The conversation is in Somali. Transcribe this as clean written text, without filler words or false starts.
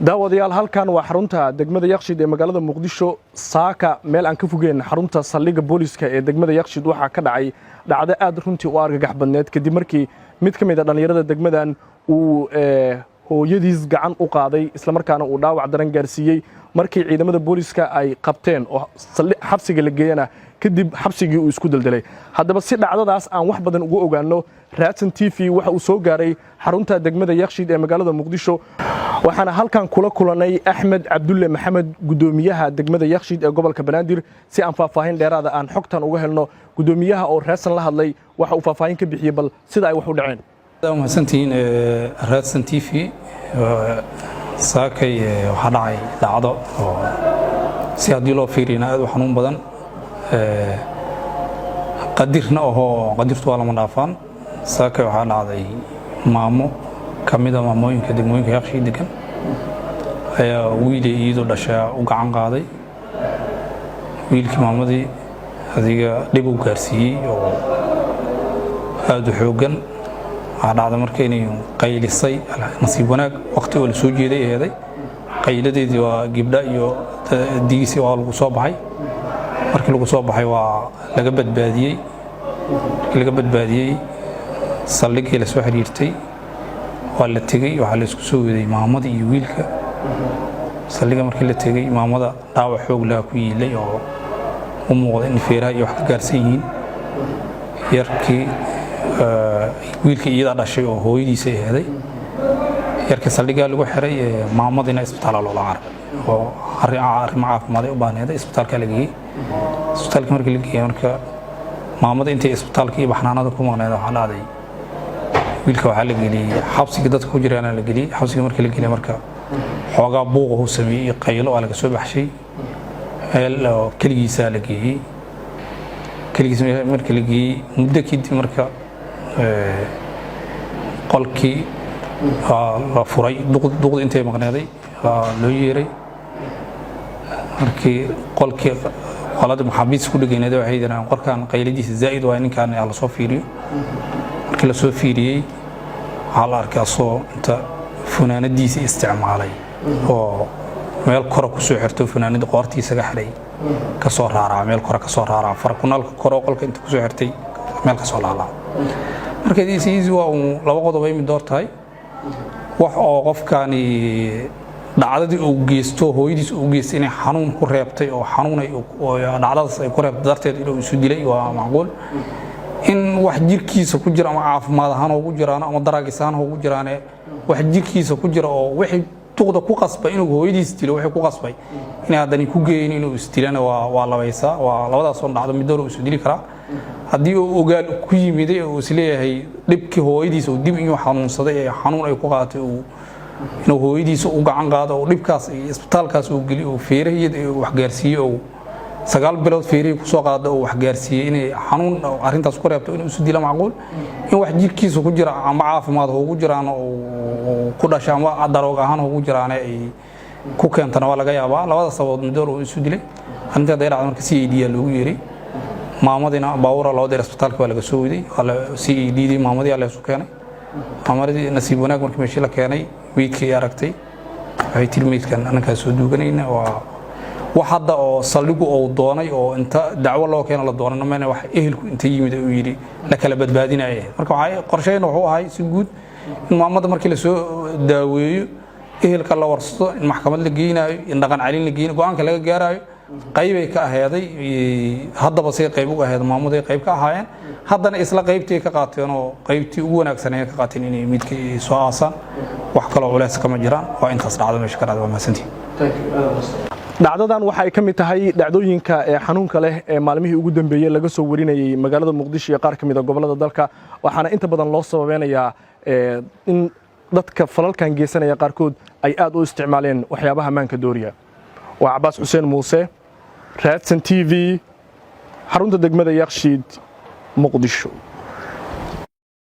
daawadayaal halkan waa xarunta degmada Yakshiid ee magaalada Muqdisho saaka meel aan ka fogeen xarunta saldhigga booliska ee degmada Yakshiid waxa ka dhacay dhacdo aad runtii u argagax badneed kadib markii mid ka mid ah dhalinyarada degmadan uu hooyadiis gacan u qaaday isla markaana uu dhaawac daran gaarsiiyay markii ciidamada booliska ay qabteen oo xabsiga la geeyana kadib xabsigii uu isku daldalay haddaba si dhacdadaas aan wax badan ugu ogaano Raadsan TV waxa uu soo gaaray xarunta degmada Yakshiid ee magaalada Muqdisho waxaana halkan kula kulanay Axmed Cabdulle Maxamed gudoomiyaha degmada Yakshiid ee gobolka Banaadir si aan faahfaahin dheeraad ah aan xogtan uga helno gudoomiyaha oo Raadsan la hadlay waxa uu faahfaahin ka bixiyay bal sida ay wax u dhaceen mahadsantiin Raadsan TV saakay waxa dhacay dhacdo oo si hadii loo fiirina aad u xanuun badan qadirna oo qadirtu waa lama dhaafaan saakay waxa dhacday maamo kamida maamooyinka degmooyinka Yakshiid degan ayaa wiilay iyadoo dhashay u gacan qaaday wiilkii maamadii adiga dib u gaarsiiyay oo aad u xoogan dhacdo markay inay qaylisay nasiib wanaag waqti oo la soo jeeday eeday qayladeedii waa gibdha iyo diisi oo lagu soo baxay markii lagu soo baxay waa laga badbaadiyay saldhiggii la soo xiriirtay waa la tegay waxa la isku soo waday maamada iyo wiilka saldhigga markii la tegay maamada dhaawac xoog leh ku yiilay oo u muuqda in feeraha iyo wax ka gaarsan yihiin yarkii wiilka iyada dhashay oo hooyadiisa ahayd yarkii saldhigga lagu xiray maamadina isbitaal loola caaray oo arrimo caafimaad u baahnaaday isbitaalka la geeyay isbitaalka markii la geeyay marka maamada intay isbitaalka iyo baxnaanada ku maqnayd waxa dhacday wiilka waxa la geliyay xabsiga dadka ku jiraan la geliyay xabsiga markii la geliyay marka xoogaa buuq uu sameeyay qaylo oo laga soo baxshay kaligiisa la geeyay kaligiisa markii la geeyay muddo kadib marka qolkii la furay duqd intay maqnaaday loo yeeray markii qolkii qolada maxaabiis ku dhigeenada waxay yiraahdeen qorkan qayladiisa zaid waa ninkan la soo fiiriyo markii la soo fiiriyay waxa la arkay asoo inta funaanadiisa isticmaalay oo meel kor ku soo xirtay funaanada qoortiisa ga xiray ka soo raaraa meel kor ka soo raaraa farkunalka kor qolka inta ku soo xirtay meel ka soo laalaa markii diisiisi waa laba qodob ay mid doortay wax oo qofkani dhacdadii uu geesto hooyadiis uu geestay in xanuun ku reebtay oo xanuunay oo dhacdadaas ay ku reebtay darteed inuu isu dilay waa macquul in wax jirkiisa ku jira ama caafimaad ahaan ugu jiraan ama daraagisaan ugu jiraan wax jirkiisa ku jira oo wixii tuqda ku qasbay inuu hooyadiis dilo wixii ku qasbay in haddana ku geeyeen inuu istilana waa labaysa waa labadaas oo dhacdo mid door isu dili kara haddii uu ogaal ku yimid oo isleeyahay dibkii hooyadiis oo dib inuu xanuunsaday ee xanuun ay ku qaatay inuu hooyadiis u gacan qaado oo dibkaas isbitaalkaas uu geli oo feerahiyad wax gaarsiiyay oo 9 bilood feerihi ku soo qaado oo wax gaarsiiyay in xanuun arintaas ku reebto inuu isu dilo macquul in wax jirkiisa ku jira ama caafimaad ugu jiraan oo ku dhashay ama daroog ahaan ugu jiraan ay ku keentana waa laga yaabaa labada sababood mid oo isu dilay arinta dheeraad markii CAD loogu yeeray maamadina baawra loo diray isbitaalka waa laga soo waday CAD maamadii la soo keenay maamadii nasiib wanaag markii meeshii la keenay wiilkii aragtay waxay tilmaameen anaka soo duuganayna waa waxada oo saldhigu oo doonay oo inta dacwo loo keenay la doonana ma wax ehelku inta yimid uu yiri la kala badbaadinay marka waxay qorsheyn wuxuu ahay si guud in maamada markii la soo daaweeyo ehelka la warsado in maxkamad la geeynayo in dhaqan calin la geeynayo go'aanka laga gaarayo qaybay ka aheeday haddaba si qayb uga aheed maamuday qayb ka ahaayeen haddana isla qaybtii ka qaateen oo qaybtii ugu wanaagsan ay ka qaateen in midkii soo aasan wax kale oo culays kama jiraan waa intaas dhacdo meesha ka dhacdo maasantii dhacdadan waxa ay ka mid tahay dhacdooyinka xanuunka leh ee maalmihii ugu dambeeyay laga soo warinayay magaalada Muqdisho iyo qaar kamid ah gobolada dalka waxaana inta badan loo sababeynayaa in dadka falalkan geysanaya qaarkood ay aad u isticmaaleen waxyaabaha maanka dooriya waa Abbas Hussein Muuse Raadsan TV xarunta degmada Yakshiid Muqdisho